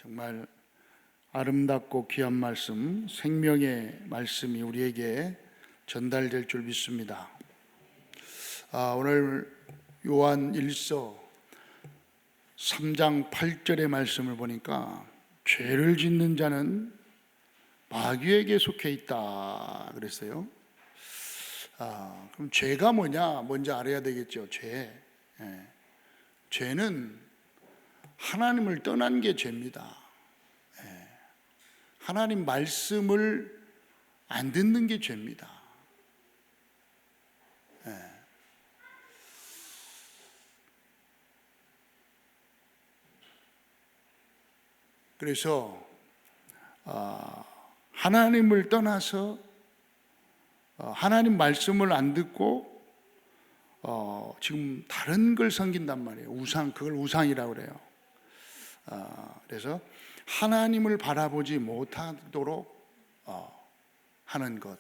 정말 아름답고 귀한 말씀, 생명의 말씀이 우리에게 전달될 줄 믿습니다. 오늘 요한 1서 3장 8절의 말씀을 보니까 죄를 짓는 자는 마귀에게 속해 있다 그랬어요. 그럼 죄가 뭐냐? 먼저 알아야 되겠죠. 죄는 하나님을 떠난 게 죄입니다. 하나님 말씀을 안 듣는 게 죄입니다. 그래서 하나님을 떠나서 하나님 말씀을 안 듣고 지금 다른 걸 섬긴단 말이에요. 그걸 우상이라고 그래요. 그래서 하나님을 바라보지 못하도록 하는 것,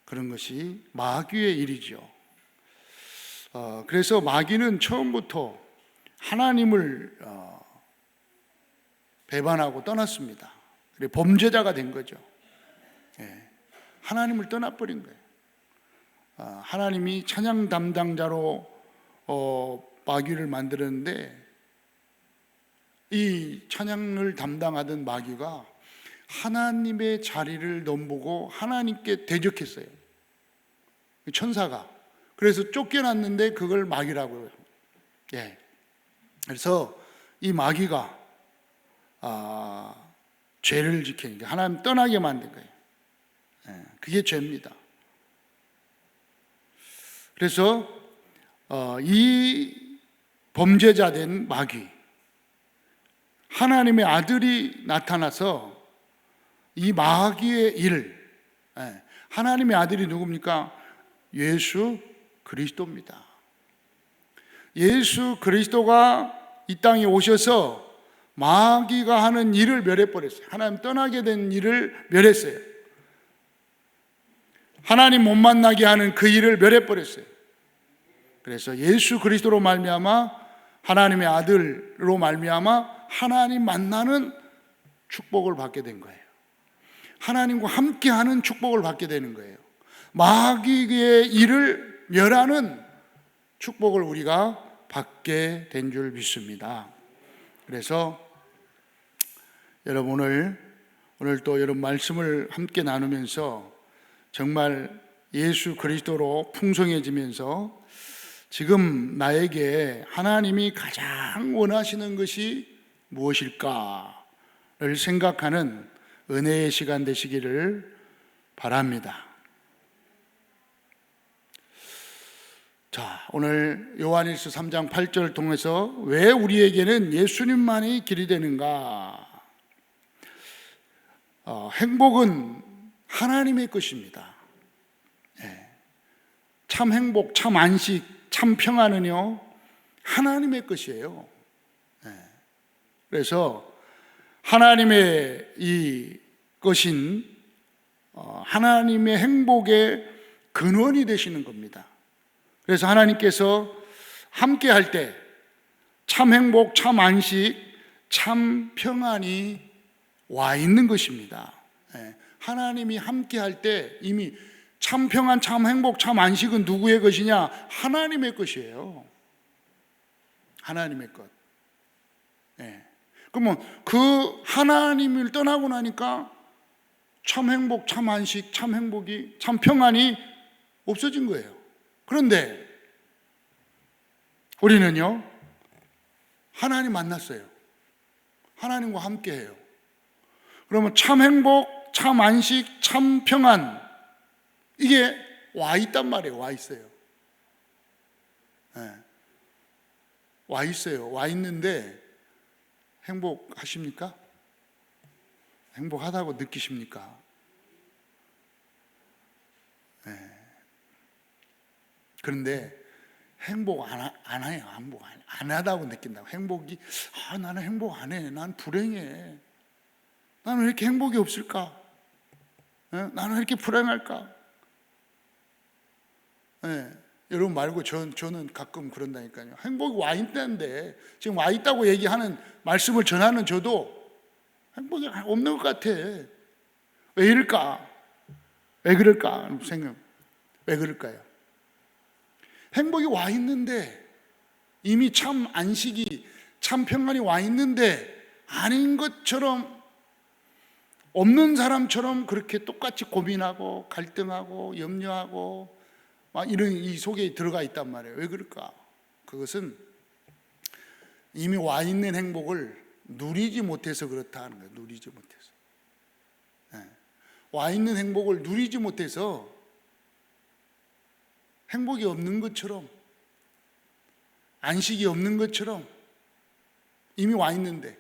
그런 것이 마귀의 일이죠. 그래서 마귀는 처음부터 하나님을 배반하고 떠났습니다. 그리고 범죄자가 된 거죠. 하나님을 떠나버린 거예요. 하나님이 찬양 담당자로 마귀를 만들었는데, 이 찬양을 담당하던 마귀가 하나님의 자리를 넘보고 하나님께 대적했어요. 천사가. 그래서 쫓겨났는데 그걸 마귀라고 해요. 그래서 이 마귀가 죄를 지키니까 하나님 떠나게 만든 거예요. 그게 죄입니다. 그래서 이 범죄자 된 마귀, 하나님의 아들이 나타나서 이 마귀의 일, 하나님의 아들이 누굽니까? 예수 그리스도입니다. 예수 그리스도가 이 땅에 오셔서 마귀가 하는 일을 멸해버렸어요. 하나님 떠나게 된 일을 멸했어요. 하나님 못 만나게 하는 그 일을 멸해버렸어요. 그래서 예수 그리스도로 말미암아, 하나님의 아들로 말미암아 하나님 만나는 축복을 받게 된 거예요. 하나님과 함께하는 축복을 받게 되는 거예요. 마귀의 일을 멸하는 축복을 우리가 받게 된 줄 믿습니다. 그래서 여러분, 오늘 또 여러분 말씀을 함께 나누면서 정말 예수 그리스도로 풍성해지면서 지금 나에게 하나님이 가장 원하시는 것이 무엇일까를 생각하는 은혜의 시간 되시기를 바랍니다. 자, 오늘 요한일서 3장 8절을 통해서 왜 우리에게는 예수님만이 길이 되는가? 행복은 하나님의 것입니다. 참 행복, 참 안식, 참 평안은요 하나님의 것이에요. 그래서 하나님의 이 것인 하나님의 행복의 근원이 되시는 겁니다. 그래서 하나님께서 함께 할 때 참 행복, 참 안식, 참 평안이 와 있는 것입니다. 하나님이 함께 할 때 이미 참 평안, 참 행복, 참 안식은 누구의 것이냐? 하나님의 것이에요. 하나님의 것. 그러면 그 하나님을 떠나고 나니까 참 행복, 참 안식, 참 행복이, 참 평안이 없어진 거예요. 그런데 우리는요, 하나님 만났어요. 하나님과 함께 해요. 그러면 참 행복, 참 안식, 참 평안, 이게 와 있단 말이에요. 와 있어요. 와 있어요. 와 있는데 행복하십니까? 행복하다고 느끼십니까? 그런데 행복 안 해요. 행복 안 하다고 느낀다고. 행복이, 나는 행복 안 해. 난 불행해. 나는 왜 이렇게 행복이 없을까? 나는 왜 이렇게 불행할까? 여러분 말고 저는 가끔 그런다니까요. 행복이 와 있다는데, 지금 와 있다고 얘기하는 말씀을 전하는 저도 행복이 없는 것 같아. 왜 이럴까? 왜 그럴까? 생각. 왜 그럴까요? 행복이 와 있는데, 이미 참 안식이, 참 평안이 와 있는데 아닌 것처럼, 없는 사람처럼 그렇게 똑같이 고민하고 갈등하고 염려하고 막 이런 이 속에 들어가 있단 말이에요. 왜 그럴까? 그것은 이미 와 있는 행복을 누리지 못해서 그렇다는 거예요. 누리지 못해서. 네. 와 있는 행복을 누리지 못해서 행복이 없는 것처럼, 안식이 없는 것처럼 이미 와 있는데,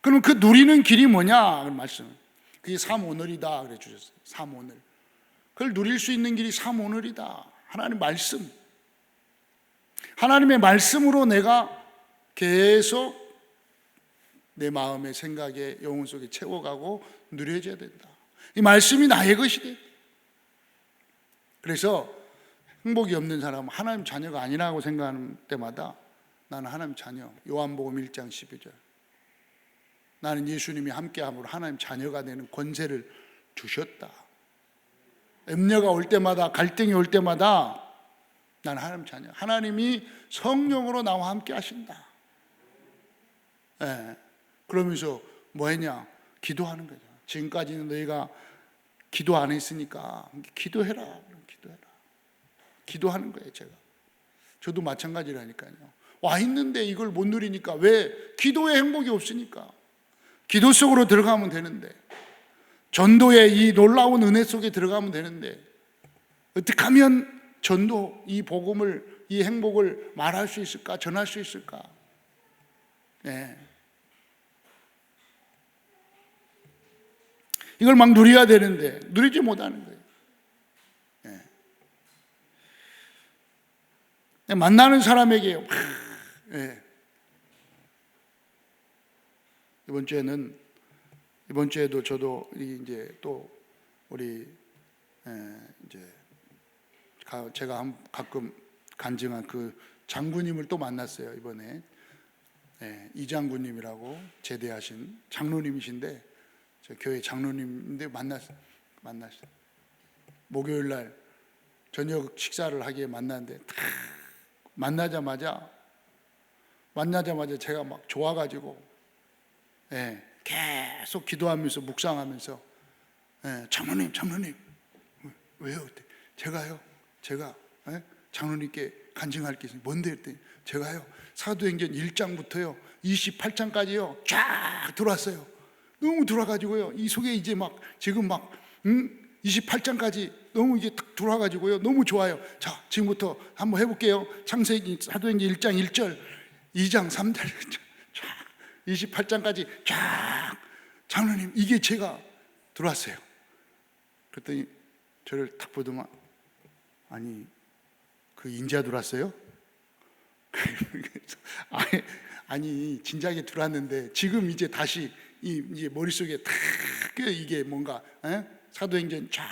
그럼 그 누리는 길이 뭐냐? 말씀. 그게 삼오늘이다 그래 주셨어요. 삼오늘. 그걸 누릴 수 있는 길이 삼오늘이다. 하나님 말씀. 하나님의 말씀으로 내가 계속 내 마음에, 생각에, 영혼 속에 채워가고 누려져야 된다. 이 말씀이 나의 것이 돼. 그래서 행복이 없는 사람은 하나님 자녀가 아니라고 생각하는 때마다 나는 하나님 자녀. 요한복음 1장 12절. 나는 예수님이 함께함으로 하나님 자녀가 되는 권세를 주셨다. 염려가 올 때마다, 갈등이 올 때마다 나는 하나님 자녀. 하나님이 성령으로 나와 함께 하신다. 네. 그러면서 뭐 했냐? 기도하는 거죠. 지금까지는 너희가 기도 안 했으니까 기도해라. 기도해라. 기도하는 거예요, 제가. 저도 마찬가지라니까요. 와 있는데 이걸 못 누리니까. 왜? 기도에 행복이 없으니까. 기도 속으로 들어가면 되는데, 전도의 이 놀라운 은혜 속에 들어가면 되는데, 어떻게 하면 전도, 이 복음을, 이 행복을 말할 수 있을까? 전할 수 있을까? 네. 이걸 막 누려야 되는데 누리지 못하는 거예요. 네. 만나는 사람에게 네. 이번 주에도 저도 이제 또 우리 이제 제가 가끔 간증한 그 장군님을 또 만났어요. 이번에 이장군님이라고 제대하신 장로님이신데, 저 교회 장로님인데 만났어요. 목요일 날 저녁 식사를 하기에 만났는데, 만나자마자 제가 막 좋아가지고 계속 기도하면서 묵상하면서 장로님 왜요? 제가 장로님께 간증할 게 있어요. 뭔데? 했더니 제가요 사도행전 1장부터요 28장까지요 쫙 들어왔어요. 너무 들어와가지고요 이 속에 이제 막 지금 막 28장까지 너무 이게 딱 들어와가지고요 너무 좋아요. 자, 지금부터 한번 해볼게요. 창세기 사도행전 1장 1절, 2장 3절 28장까지 쫙. 장로님, 이게 제가 들어왔어요. 그랬더니 저를 딱 보더만, 아니 그 인자 들어왔어요? 아니 진작에 들어왔는데 지금 이제 다시 이제 머릿속에 탁 이게 뭔가 사도행전 쫙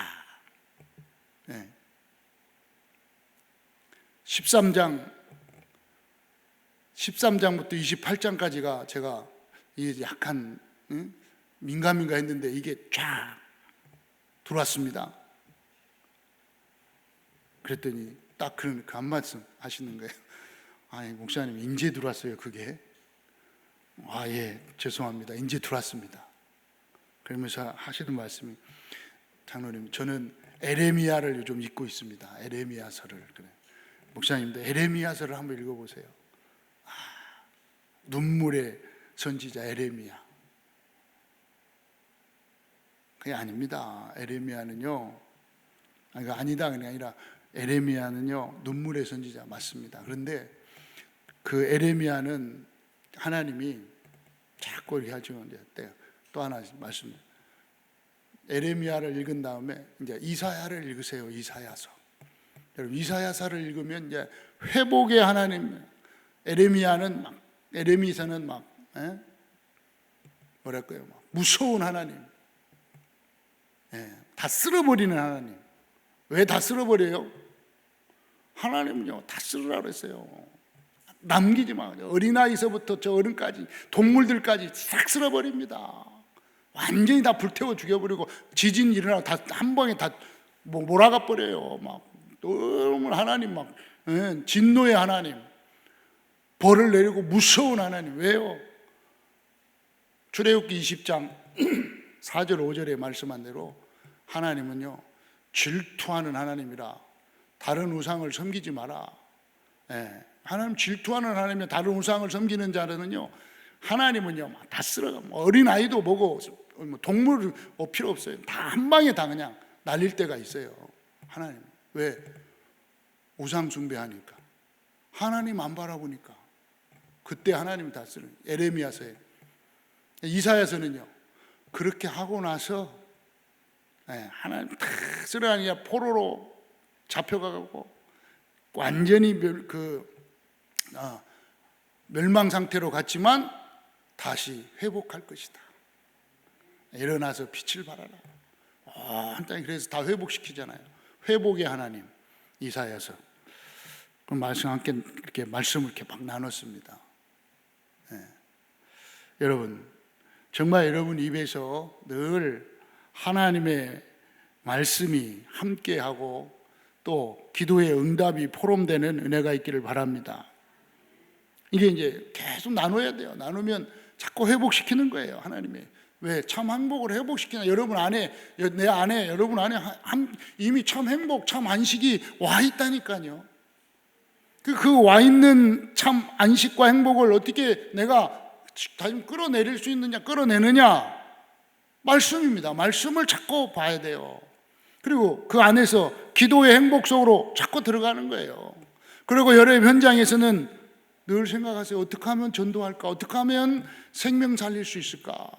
13장부터 28장까지가 제가 이게 약간 민감인가 했는데 이게 쫙 들어왔습니다. 그랬더니 딱 그 한 말씀 하시는 거예요. 아니 목사님, 인제 들어왔어요 그게. 예, 죄송합니다. 인제 들어왔습니다. 그러면서 하시는 말씀이, 장로님 저는 에레미야를 요즘 읽고 있습니다. 에레미야서를. 그래. 목사님도 에레미야서를 한번 읽어보세요. 눈물의 선지자 에레미야. 그게 아닙니다. 에레미야는요, 아니다 그게 아니라 에레미야는요 눈물의 선지자 맞습니다. 그런데 그 에레미야는 하나님이 자꾸 이렇게 하죠. 또 하나 말씀. 에레미야를 읽은 다음에 이제 이사야를 읽으세요. 이사야서. 여러분 이사야서를 읽으면 이제 회복의 하나님. 에레미야서는 막 뭐랄까요? 막 무서운 하나님. 다 쓸어버리는 하나님. 왜 다 쓸어버려요? 하나님은요 다 쓸으라고 했어요. 남기지 마. 어린아이서부터 저 어른까지 동물들까지 싹 쓸어버립니다. 완전히 다 불태워 죽여버리고 지진 일어나고 다 한 방에 다 몰아가 버려요. 막 너무 하나님 막 진노의 하나님, 벌을 내리고 무서운 하나님. 왜요? 출애굽기 20장 4절 5절에 말씀한 대로 하나님은요 질투하는 하나님이라 다른 우상을 섬기지 마라. 하나님 질투하는 하나님이 다른 우상을 섬기는 자는요 하나님은요 다 쓸어가. 어린 아이도 보고 동물 필요 없어요. 다 한 방에 다 그냥 날릴 때가 있어요. 하나님. 왜? 우상 숭배하니까, 하나님 안 바라보니까. 그때 하나님이 다 쓰는. 에레미야서에, 이사야서는요 그렇게 하고 나서 하나님 다 쓰러가니까 포로로 잡혀가고 완전히 멸망 상태로 갔지만 다시 회복할 것이다. 일어나서 빛을 발하라. 그래서 다 회복시키잖아요. 회복의 하나님. 이사야서. 그 말씀 함께 이렇게 말씀을 이렇게 막 나눴습니다. 여러분, 정말 여러분 입에서 늘 하나님의 말씀이 함께하고 또 기도의 응답이 포럼되는 은혜가 있기를 바랍니다. 이게 이제 계속 나눠야 돼요. 나누면 자꾸 회복시키는 거예요. 하나님이. 왜? 참 행복을 회복시키나. 여러분 안에, 내 안에, 여러분 안에 이미 참 행복, 참 안식이 와 있다니까요. 그 와 있는 참 안식과 행복을 어떻게 내가 다시 끌어내릴 수 있느냐, 끌어내느냐? 말씀입니다. 말씀을 자꾸 봐야 돼요. 그리고 그 안에서 기도의 행복 속으로 자꾸 들어가는 거예요. 그리고 여러분 현장에서는 늘 생각하세요. 어떻게 하면 전도할까? 어떻게 하면 생명 살릴 수 있을까?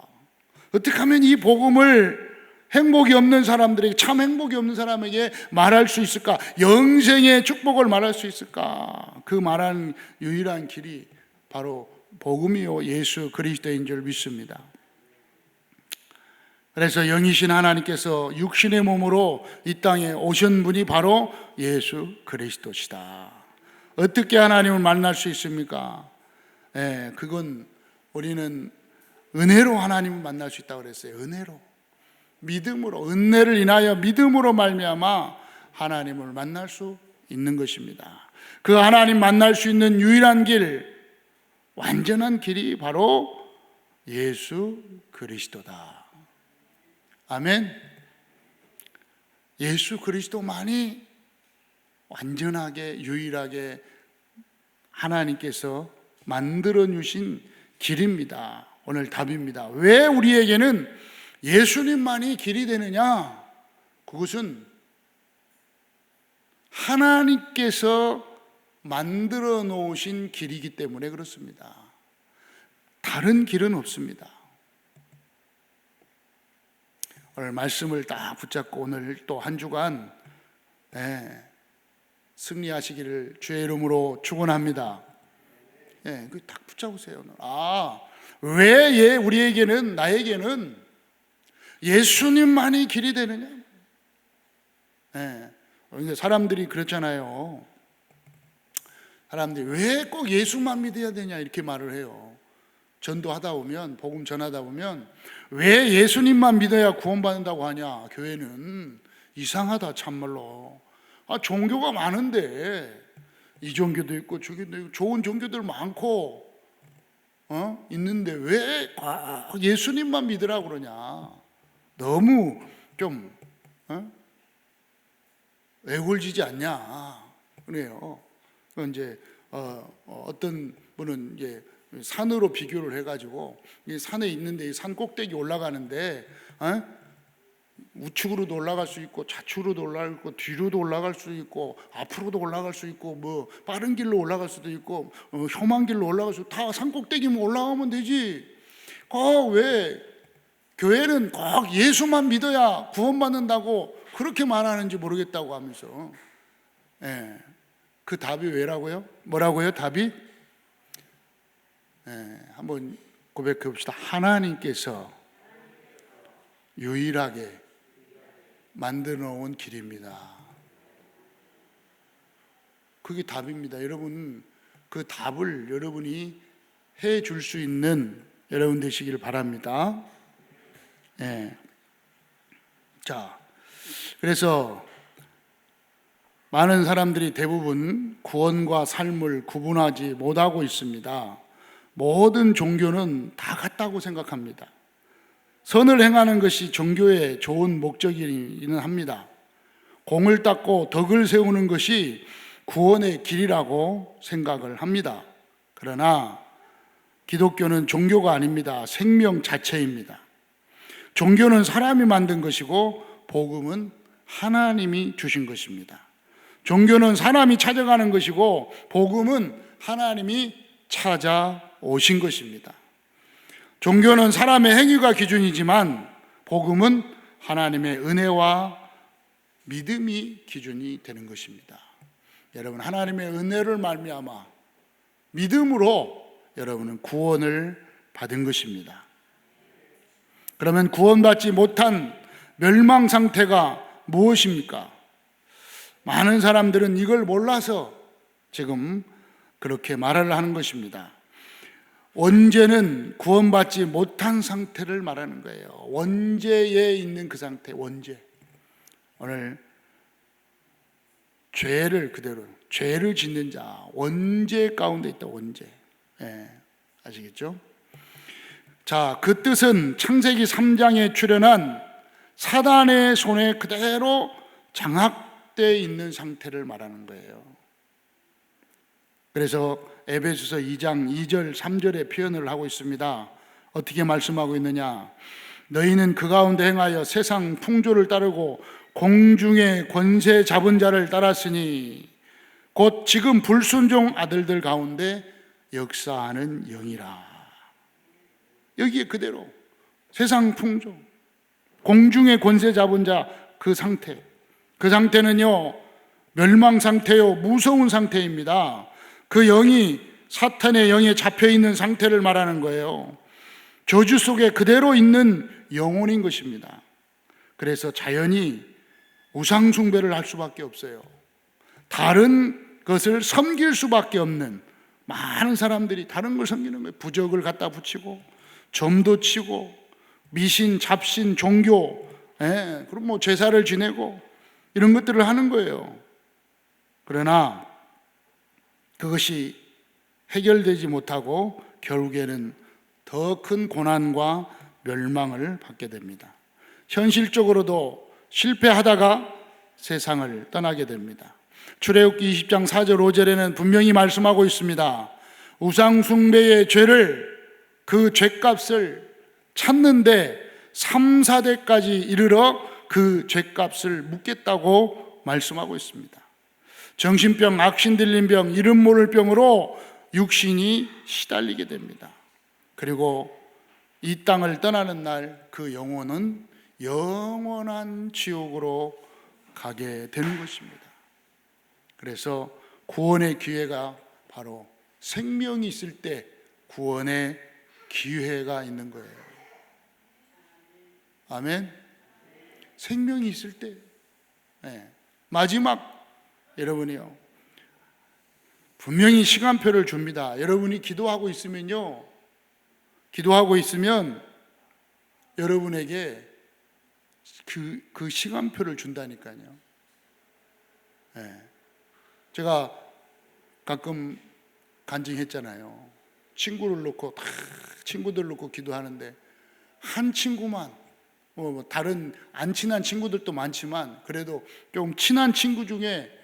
어떻게 하면 이 복음을 행복이 없는 사람들에게, 참 행복이 없는 사람에게 말할 수 있을까? 영생의 축복을 말할 수 있을까? 그 말하는 유일한 길이 바로 복음이요 예수 그리스도인 줄 믿습니다. 그래서 영이신 하나님께서 육신의 몸으로 이 땅에 오신 분이 바로 예수 그리스도시다. 어떻게 하나님을 만날 수 있습니까? 그건 우리는 은혜로 하나님을 만날 수 있다고 그랬어요. 은혜로, 믿음으로, 은혜를 인하여 믿음으로 말미암아 하나님을 만날 수 있는 것입니다. 그 하나님 만날 수 있는 유일한 길, 완전한 길이 바로 예수 그리스도다. 아멘. 예수 그리스도만이 완전하게 유일하게 하나님께서 만들어 주신 길입니다. 오늘 답입니다. 왜 우리에게는 예수님만이 길이 되느냐? 그것은 하나님께서 만들어 놓으신 길이기 때문에 그렇습니다. 다른 길은 없습니다. 오늘 말씀을 딱 붙잡고 오늘 또 한 주간 승리하시기를 주의 이름으로 축원합니다. 그 딱 붙잡으세요. 왜 우리에게는, 나에게는 예수님만이 길이 되느냐? 사람들이 그렇잖아요. 사람들이 왜 꼭 예수만 믿어야 되냐 이렇게 말을 해요. 전도하다 보면, 복음 전하다 보면 왜 예수님만 믿어야 구원받는다고 하냐? 교회는 이상하다 참말로. 종교가 많은데 이 종교도 있고 저기도 있고 좋은 종교들 많고 있는데 왜 예수님만 믿으라고 그러냐? 너무 좀 애골지지 않냐? 그래요. 이제 어떤 분은 이제 산으로 비교를 해가지고 이 산에 있는데 이 산 꼭대기 올라가는데 우측으로도 올라갈 수 있고 좌측으로도 올라갈 수 있고 뒤로도 올라갈 수 있고 앞으로도 올라갈 수 있고 뭐 빠른 길로 올라갈 수도 있고 험한 길로 올라갈 수 있고 다 산 꼭대기면 올라가면 되지. 왜 교회는 꼭 예수만 믿어야 구원받는다고 그렇게 말하는지 모르겠다고 하면서 그 답이 왜라고요? 뭐라고요? 답이? 한번 고백해 봅시다. 하나님께서 유일하게 만들어 놓은 길입니다. 그게 답입니다. 여러분, 그 답을 여러분이 해 줄 수 있는 여러분 되시길 바랍니다. 예. 자, 그래서 많은 사람들이 대부분 구원과 삶을 구분하지 못하고 있습니다. 모든 종교는 다 같다고 생각합니다. 선을 행하는 것이 종교의 좋은 목적이기는 합니다. 공을 닦고 덕을 세우는 것이 구원의 길이라고 생각을 합니다. 그러나 기독교는 종교가 아닙니다. 생명 자체입니다. 종교는 사람이 만든 것이고 복음은 하나님이 주신 것입니다. 종교는 사람이 찾아가는 것이고 복음은 하나님이 찾아오신 것입니다. 종교는 사람의 행위가 기준이지만 복음은 하나님의 은혜와 믿음이 기준이 되는 것입니다. 여러분, 하나님의 은혜를 말미암아 믿음으로 여러분은 구원을 받은 것입니다. 그러면 구원받지 못한 멸망 상태가 무엇입니까? 많은 사람들은 이걸 몰라서 지금 그렇게 말을 하는 것입니다. 원죄는 구원받지 못한 상태를 말하는 거예요. 원죄에 있는 그 상태, 원죄. 오늘 죄를 그대로, 죄를 짓는 자, 원죄 가운데 있다, 원죄. 예, 아시겠죠? 자, 그 뜻은 창세기 3장에 출현한 사단의 손에 그대로 장악되어 있는 상태를 말하는 거예요. 그래서 에베소서 2장 2절 3절의 표현을 하고 있습니다. 어떻게 말씀하고 있느냐? 너희는 그 가운데 행하여 세상 풍조를 따르고 공중의 권세 잡은 자를 따랐으니 곧 지금 불순종 아들들 가운데 역사하는 영이라. 여기에 그대로 세상 풍조, 공중의 권세 잡은 자 그 상태, 그 상태는요 멸망 상태요, 무서운 상태입니다. 그 영이 사탄의 영에 잡혀있는 상태를 말하는 거예요. 저주 속에 그대로 있는 영혼인 것입니다. 그래서 자연히 우상 숭배를 할 수밖에 없어요. 다른 것을 섬길 수밖에 없는 많은 사람들이 다른 걸 섬기는 거예요. 부적을 갖다 붙이고 점도 치고 미신, 잡신, 종교, 그럼 뭐 제사를 지내고 이런 것들을 하는 거예요. 그러나 그것이 해결되지 못하고 결국에는 더 큰 고난과 멸망을 받게 됩니다. 현실적으로도 실패하다가 세상을 떠나게 됩니다. 출애굽기 20장 4절 5절에는 분명히 말씀하고 있습니다. 우상숭배의 죄를, 그 죄값을 찾는데 3, 4대까지 이르러 그 죄값을 묻겠다고 말씀하고 있습니다. 정신병, 악신 들린 병, 이름 모를 병으로 육신이 시달리게 됩니다. 그리고 이 땅을 떠나는 날 그 영혼은 영원한 지옥으로 가게 되는 것입니다. 그래서 구원의 기회가 바로 생명이 있을 때 구원의 기회가 있는 거예요. 아멘. 생명이 있을 때, 마지막 여러분이요 분명히 시간표를 줍니다. 여러분이 기도하고 있으면요, 기도하고 있으면 여러분에게 그 시간표를 준다니까요. 제가 가끔 간증했잖아요. 친구를 놓고 친구들 놓고 기도하는데 한 친구만, 다른 안 친한 친구들도 많지만 그래도 좀 친한 친구 중에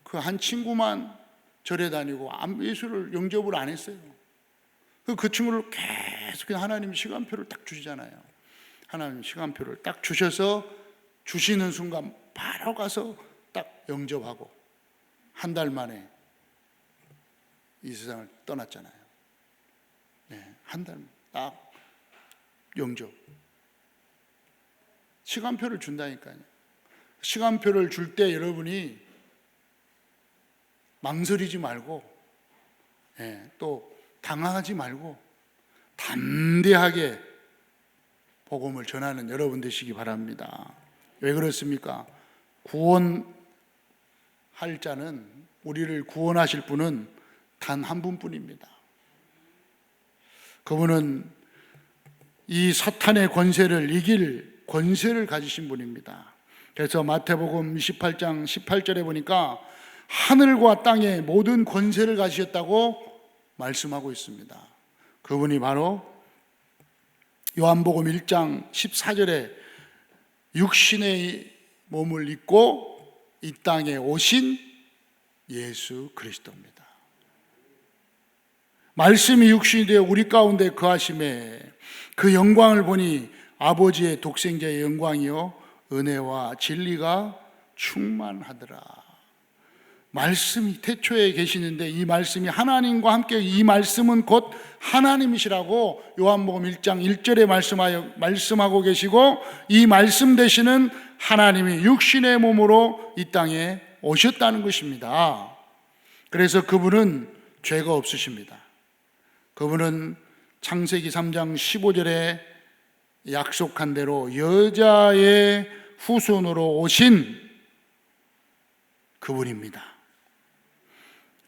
그 한 친구만 절에 다니고 예수를 영접을 안 했어요. 그 친구를 계속 하나님 시간표를 딱 주시잖아요. 하나님 시간표를 딱 주셔서 주시는 순간 바로 가서 딱 영접하고 한 달 만에 이 세상을 떠났잖아요. 한 달 딱 영접. 시간표를 준다니까요. 시간표를 줄 때 여러분이 망설이지 말고, 또 당황하지 말고 담대하게 복음을 전하는 여러분 되시기 바랍니다. 왜 그렇습니까? 구원할 자는, 우리를 구원하실 분은 단 한 분뿐입니다. 그분은 이 사탄의 권세를 이길 권세를 가지신 분입니다. 그래서 마태복음 28장 18절에 보니까 하늘과 땅의 모든 권세를 가지셨다고 말씀하고 있습니다. 그분이 바로 요한복음 1장 14절에 육신의 몸을 입고 이 땅에 오신 예수 그리스도입니다. 말씀이 육신이 되어 우리 가운데 거하심에 그 영광을 보니 아버지의 독생자의 영광이요 은혜와 진리가 충만하더라. 말씀이 태초에 계시는데 이 말씀이 하나님과 함께, 이 말씀은 곧 하나님이시라고 요한복음 1장 1절에 말씀하고 계시고, 이 말씀 되시는 하나님이 육신의 몸으로 이 땅에 오셨다는 것입니다. 그래서 그분은 죄가 없으십니다. 그분은 창세기 3장 15절에 약속한 대로 여자의 후손으로 오신 그분입니다.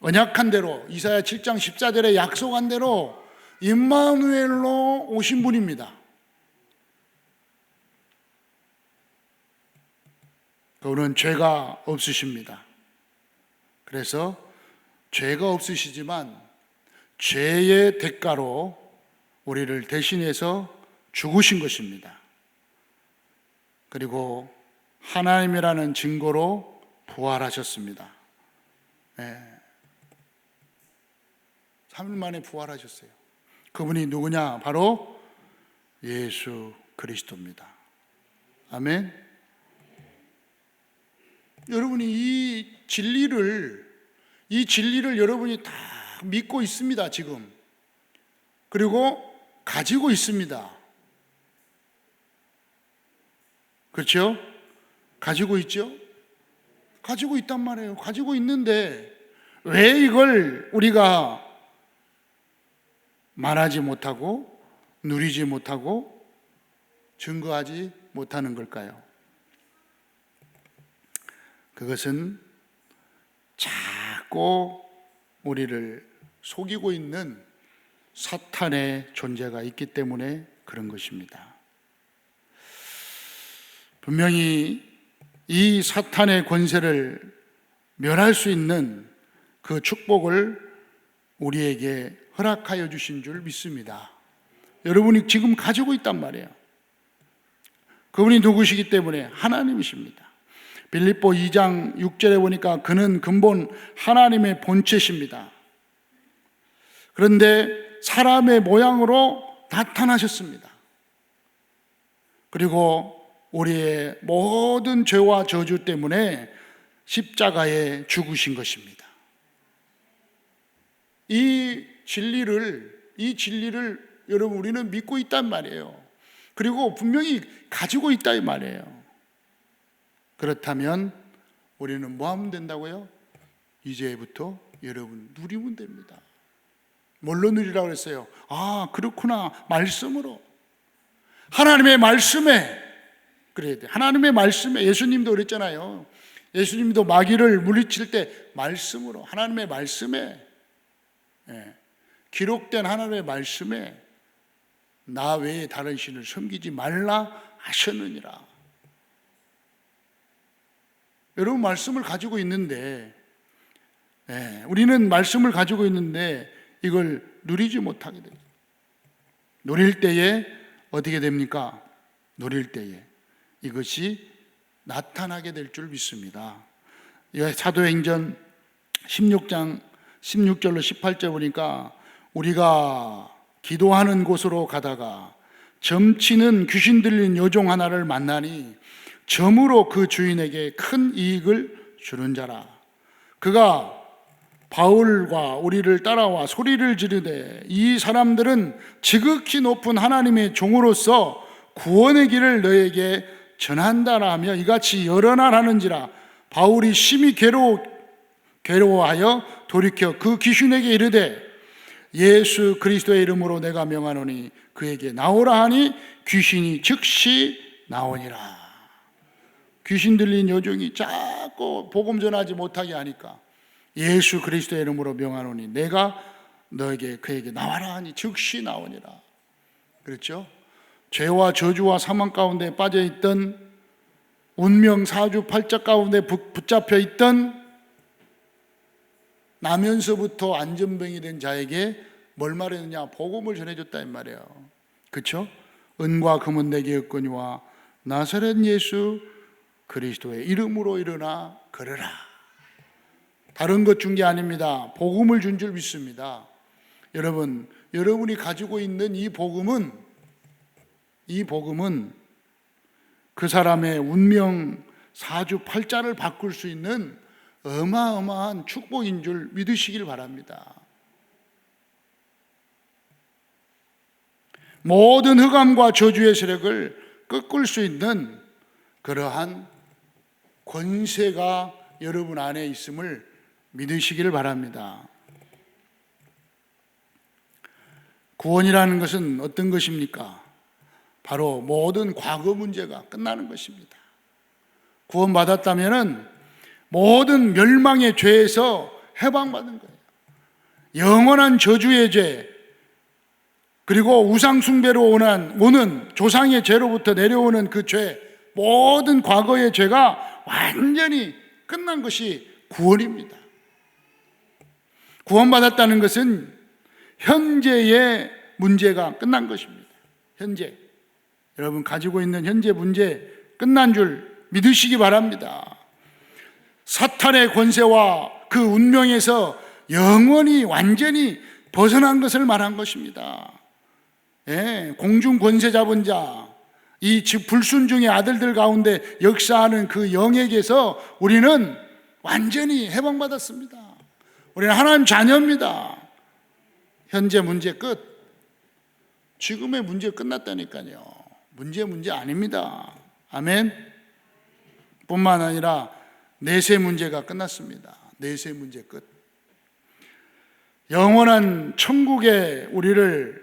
언약한 대로 이사야 7장 14절에 약속한 대로 임마누엘로 오신 분입니다. 그분은 죄가 없으십니다. 그래서 죄가 없으시지만 죄의 대가로 우리를 대신해서 죽으신 것입니다. 그리고 하나님이라는 증거로 부활하셨습니다. 3일 만에 부활하셨어요. 그분이 누구냐? 바로 예수 그리스도입니다. 아멘. 여러분이 이 진리를 여러분이 다 믿고 있습니다, 지금. 그리고 가지고 있습니다. 그렇죠? 가지고 있죠? 가지고 있단 말이에요. 가지고 있는데 왜 이걸 우리가 말하지 못하고 누리지 못하고 증거하지 못하는 걸까요? 그것은 자꾸 우리를 속이고 있는 사탄의 존재가 있기 때문에 그런 것입니다. 분명히 이 사탄의 권세를 멸할 수 있는 그 축복을 우리에게 허락하여 주신 줄 믿습니다. 여러분이 지금 가지고 있단 말이에요. 그분이 누구시기 때문에 하나님이십니다. 빌립보 2장 6절에 보니까 그는 근본 하나님의 본체십니다. 그런데 사람의 모양으로 나타나셨습니다. 그리고 우리의 모든 죄와 저주 때문에 십자가에 죽으신 것입니다. 이 진리를 여러분 우리는 믿고 있단 말이에요. 그리고 분명히 가지고 있다 이 말이에요. 그렇다면 우리는 뭐 하면 된다고요? 이제부터 여러분 누리면 됩니다. 뭘로 누리라고 그랬어요? 아, 그렇구나. 말씀으로. 하나님의 말씀에 그래야 돼. 하나님의 말씀에. 예수님도 그랬잖아요. 예수님도 마귀를 물리칠 때 말씀으로, 하나님의 말씀에, 기록된 하나님의 말씀에 나 외에 다른 신을 섬기지 말라 하셨느니라. 여러분 말씀을 가지고 있는데, 우리는 말씀을 가지고 있는데 이걸 누리지 못하게 돼요. 누릴 때에 어떻게 됩니까? 누릴 때에 이것이 나타나게 될 줄 믿습니다. 사도행전 16장 16절로 18절 보니까 우리가 기도하는 곳으로 가다가 점치는 귀신 들린 여종 하나를 만나니 점으로 그 주인에게 큰 이익을 주는 자라. 그가 바울과 우리를 따라와 소리를 지르되 이 사람들은 지극히 높은 하나님의 종으로서 구원의 길을 너에게 전한다라며 이같이 여러 날 하는지라. 바울이 심히 괴로워하여 돌이켜 그 귀신에게 이르되 예수 그리스도의 이름으로 내가 명하노니 그에게 나오라 하니 귀신이 즉시 나오니라. 귀신 들린 여종이 자꾸 복음 전하지 못하게 하니까 예수 그리스도의 이름으로 명하노니 내가 너에게 그에게 나와라 하니 즉시 나오니라. 그렇죠? 죄와 저주와 사망 가운데 빠져있던, 운명 사주팔자 가운데 붙잡혀 있던, 나면서부터 안전병이 된 자에게 뭘 말했느냐? 복음을 전해줬다 이 말이에요. 그렇죠? 은과 금은 내게 없거니와 나사렛 예수 그리스도의 이름으로 일어나 걸으라. 다른 것 준 게 아닙니다. 복음을 준 줄 믿습니다. 여러분, 여러분이 가지고 있는 이 복음은 그 사람의 운명 사주팔자를 바꿀 수 있는 어마어마한 축복인 줄 믿으시길 바랍니다. 모든 흑암과 저주의 세력을 꺾을 수 있는 그러한 권세가 여러분 안에 있음을 믿으시기를 바랍니다. 구원이라는 것은 어떤 것입니까? 바로 모든 과거 문제가 끝나는 것입니다. 구원받았다면 모든 멸망의 죄에서 해방받는 거예요. 영원한 저주의 죄, 그리고 우상숭배로 오는 조상의 죄로부터 내려오는 그 죄, 모든 과거의 죄가 완전히 끝난 것이 구원입니다. 구원받았다는 것은 현재의 문제가 끝난 것입니다. 현재 여러분 가지고 있는 현재 문제 끝난 줄 믿으시기 바랍니다. 사탄의 권세와 그 운명에서 영원히 완전히 벗어난 것을 말한 것입니다. 예, 공중 권세 잡은 자, 이 불순종의 아들들 가운데 역사하는 그 영에게서 우리는 완전히 해방받았습니다. 우리는 하나님 자녀입니다. 현재 문제 끝. 지금의 문제 끝났다니까요. 문제 아닙니다. 아멘. 뿐만 아니라 내세 문제가 끝났습니다. 내세 문제 끝. 영원한 천국에 우리는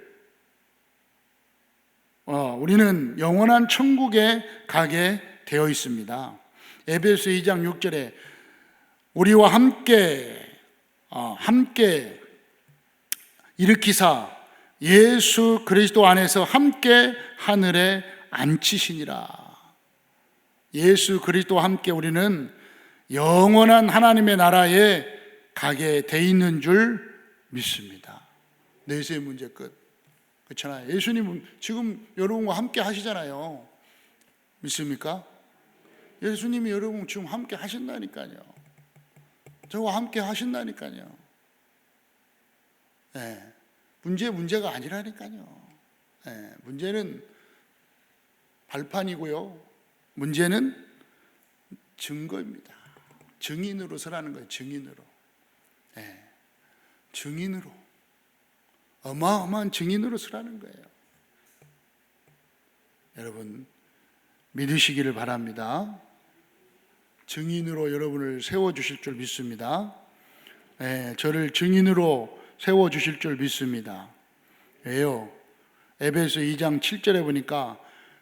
영원한 천국에 가게 되어 있습니다. 에베소 2장 6절에 우리와 함께 일으키사 예수 그리스도 안에서 함께 하늘에 앉히시니라. 예수 그리스도와 함께 우리는 영원한 하나님의 나라에 가게 돼 있는 줄 믿습니다. 내세 문제 끝. 그렇잖아요. 예수님은 지금 여러분과 함께 하시잖아요. 믿습니까? 예수님이 여러분 지금 함께 하신다니까요. 저와 함께 하신다니까요. 네. 문제가 아니라니까요. 네. 문제는 발판이고요. 문제는 증거입니다. 증인으로 서라는 거예요. 증인으로. 네. 증인으로. 어마어마한 증인으로 서라는 거예요. 여러분 믿으시기를 바랍니다. 증인으로 여러분을 세워주실 줄 믿습니다. 네, 저를 증인으로 세워주실 줄 믿습니다. 왜요? 에베소 2장 7절에 보니까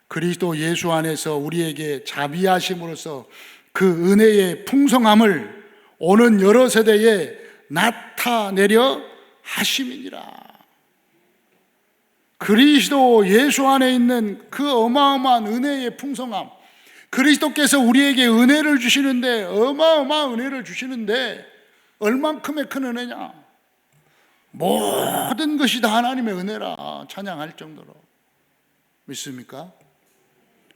그리스도 예수 안에서 우리에게 자비하심으로써 그 은혜의 풍성함을 오는 여러 세대에 나타내려 하심이니라. 그리스도 예수 안에 있는 그 어마어마한 은혜의 풍성함, 그리스도께서 우리에게 은혜를 주시는데, 어마어마한 은혜를 주시는데 얼만큼의 큰 은혜냐? 모든 것이 다 하나님의 은혜라 찬양할 정도로. 믿습니까?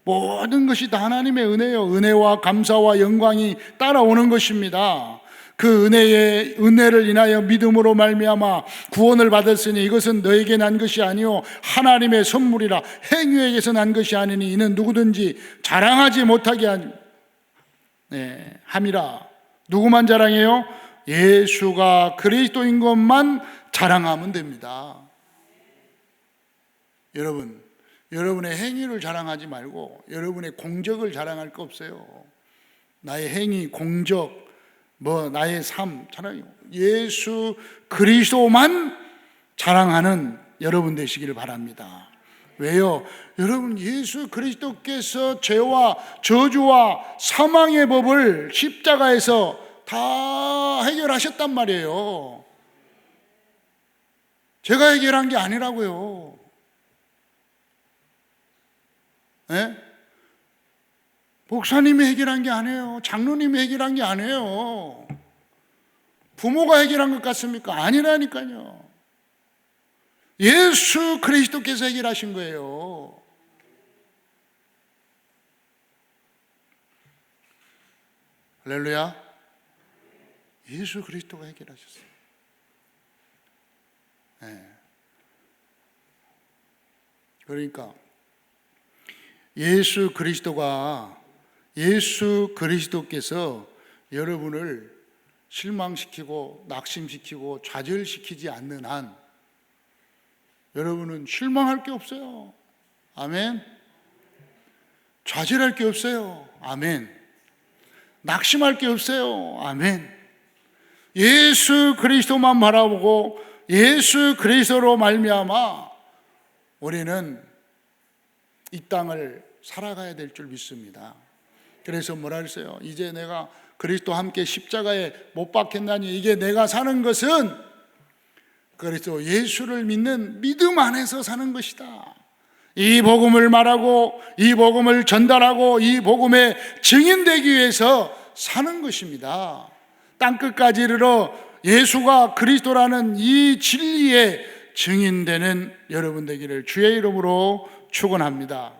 모든 것이 다 하나님의 은혜요. 은혜와 감사와 영광이 따라오는 것입니다. 그 은혜를 인하여 믿음으로 말미암아 구원을 받았으니 이것은 너에게 난 것이 아니요 하나님의 선물이라. 행위에게서 난 것이 아니니 이는 누구든지 자랑하지 못하게 함이라. 누구만 자랑해요? 예수가 그리스도인 것만 자랑하면 됩니다. 여러분의 행위를 자랑하지 말고 여러분의 공적을 자랑할 거 없어요. 나의 행위, 공적, 나의 삶 자랑해요. 예수 그리스도만 자랑하는 여러분 되시기를 바랍니다. 왜요? 여러분 예수 그리스도께서 죄와 저주와 사망의 법을 십자가에서 다 해결하셨단 말이에요. 제가 해결한 게 아니라고요. 예? 목사님이 해결한 게 아니에요. 장로님이 해결한 게 아니에요. 부모가 해결한 것 같습니까? 아니라니까요. 예수 그리스도께서 해결하신 거예요. 할렐루야. 예수 그리스도가 해결하셨어요. 네. 그러니까 예수 그리스도께서 여러분을 실망시키고 낙심시키고 좌절시키지 않는 한 여러분은 실망할 게 없어요. 아멘. 좌절할 게 없어요. 아멘. 낙심할 게 없어요. 아멘. 예수 그리스도만 바라보고 예수 그리스도로 말미암아 우리는 이 땅을 살아가야 될 줄 믿습니다. 그래서 뭐라 했어요? 이제 내가 그리스도와 함께 십자가에 못 박혔나니 이게 내가 사는 것은 그리스도 예수를 믿는 믿음 안에서 사는 것이다. 이 복음을 말하고 이 복음을 전달하고 이 복음에 증인되기 위해서 사는 것입니다. 땅끝까지 이르러 예수가 그리스도라는 이 진리에 증인되는 여러분 되기를 주의 이름으로 축원합니다.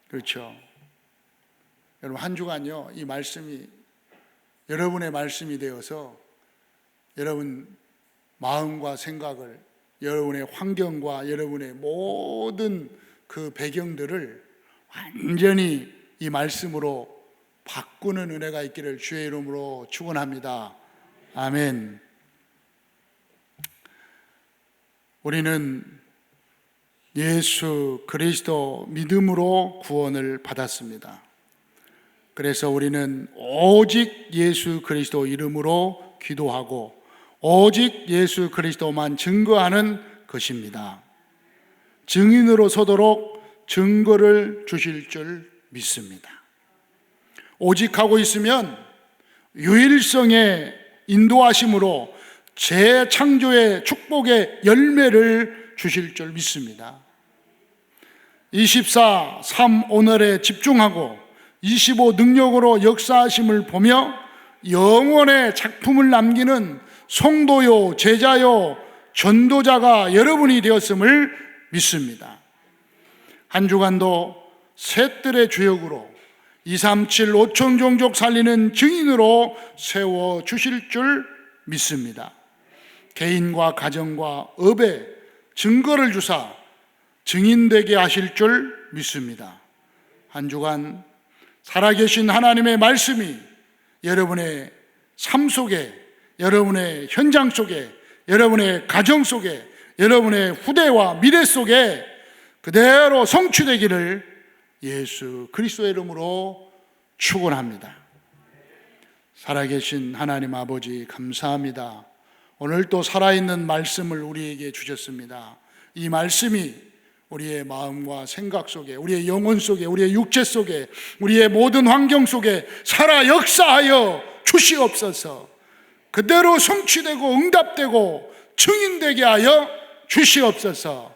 그렇죠. 여러분 한 주간요 이 말씀이 여러분의 말씀이 되어서 여러분 마음과 생각을 여러분의 환경과 여러분의 모든 그 배경들을 완전히 이 말씀으로 바꾸는 은혜가 있기를 주의 이름으로 축원합니다. 아멘. 우리는 예수 그리스도 믿음으로 구원을 받았습니다. 그래서 우리는 오직 예수 그리스도 이름으로 기도하고 오직 예수 그리스도만 증거하는 것입니다. 증인으로 서도록 증거를 주실 줄 믿습니다. 오직 하고 있으면 유일성의 인도하심으로 재창조의 축복의 열매를 주실 줄 믿습니다. 24, 3 오늘에 집중하고 25 능력으로 역사하심을 보며 영원의 작품을 남기는 성도요 제자요 전도자가 여러분이 되었음을 믿습니다. 한 주간도 셋들의 주역으로 237 5천 종족 살리는 증인으로 세워주실 줄 믿습니다. 개인과 가정과 업에 증거를 주사 증인되게 하실 줄 믿습니다. 한 주간 살아계신 하나님의 말씀이 여러분의 삶 속에, 여러분의 현장 속에, 여러분의 가정 속에, 여러분의 후대와 미래 속에 그대로 성취되기를 예수 그리스도의 이름으로 축원합니다. 살아계신 하나님 아버지 감사합니다. 오늘 또 살아있는 말씀을 우리에게 주셨습니다. 이 말씀이 우리의 마음과 생각 속에, 우리의 영혼 속에, 우리의 육체 속에, 우리의 모든 환경 속에 살아 역사하여 주시옵소서. 그대로 성취되고 응답되고 증인되게 하여 주시옵소서.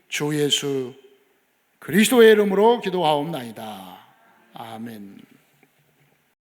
주 예수 그리스도의 이름으로 기도하옵나이다. 아멘.